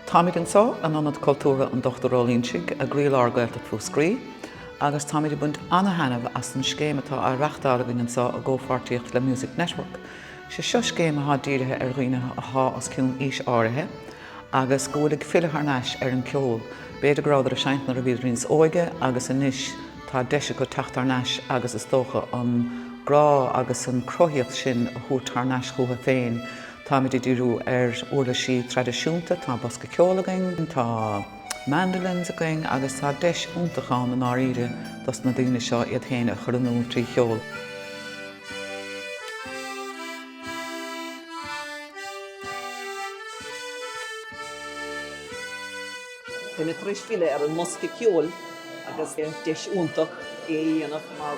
Táimid an sá an Ionad Cultúrtha an Dochtúir Uí Loinsigh a gcraoil árgailta Mhúscraí, agus táimid buint anna hanamh as an scéimetá a rabhadar an sá a ggófáirtíocht le Music Network. Seo scéim a díirithe ar dhaoine a há as ciún os áirithe, agus gúlaigh Filleadh n-ais ar an ceol, b'fhéidir grád ar seinnt na rabhadar óige agus n-ais tá deis go theacht ar n-ais agus is dócha an grá agus an chruthaitheacht sin a thuair thar n-ais chutha féin. Táimid dúrú ar uirlisí tradiisiúnta, tá bosca ceol againn, tá mandolins againn, agus tá deis úntachán an áíre dos na daoine seo iad chéine chruthú trí cheol. Dyna tris Filleadh ar an bosca ceol agus deis úntach dhéanamh mar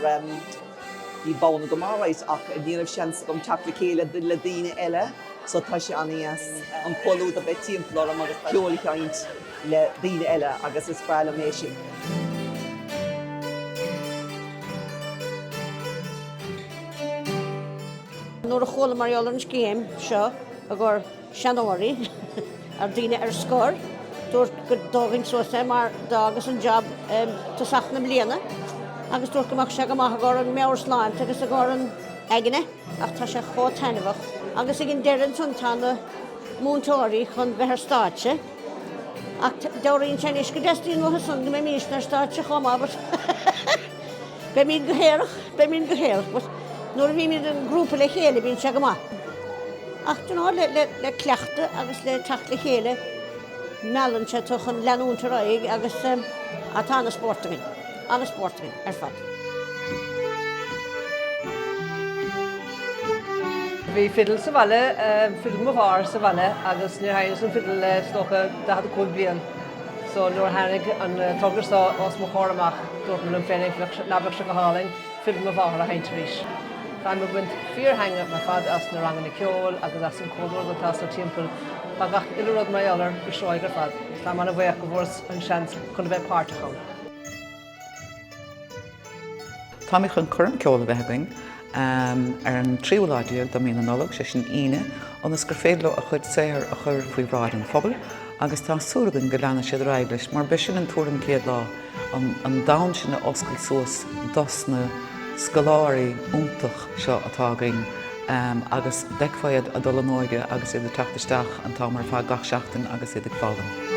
bhí bána go márais ach níorbh seans gom teacht céile le daoine eile. So tá sé n-ais an polú a bheith timplór agus ceol cheint le daoine eile agus is fearr mé sin. Nuair a chola marall an scéim seo a gur seanóirí ar daoine ar scór, dúirt go dógann suasa mar dágus an job tasach na bliana, agus dúirt goach se go maith gur an meabhar sláint agus a gur an eigine ach tá sé chótainmhach. Agus gin dean suntána muintir chun bheith stáitse. Ach deíonn sé is go deistíon mthe sun go mé míos na stáitse chomábart. Be mín go héalach, nuair bhí míad an grúpa le chéile bhíonn se go maith. Ach dúná le cleachta agus le teacht le chéile meallann sé chun leanúntar agus atá na sportagin ar fad. Bhí fiddle sa bhaile, fiddle bhar sa bhaile, agus níor hainnes an fiddle stocha 10 bliain. So nuair tháinig an togra sá os mo chóramach dúirt man an féin nabhah se go hálainn fiddle bhar a haint rís. Tá me buint fíorthainge mar fad as na rangan na ceol agus as an códúir go tas ar timpeall ba gach idirrod mar eolar go seoig ar fad. Tá man a bheith go bhórs an seans chun bheith páirteachán. Táimid chun churann ceol a bheith againn, ar an tríomhláideag do mí na Nollaig sé sin ine, agus gur féadló a chud saothar a chur faoi bhráid an phobal, agus tá súlagan go leanna siad reiglis, mar be sin an túram céad lá an dain sin na oscail suas dos na scoláirí úntach seo atá againn, agus deicfaiad a dul an óige agus iad a teachtasteach an tá mar fá gach seachtain agus iad ag fágan.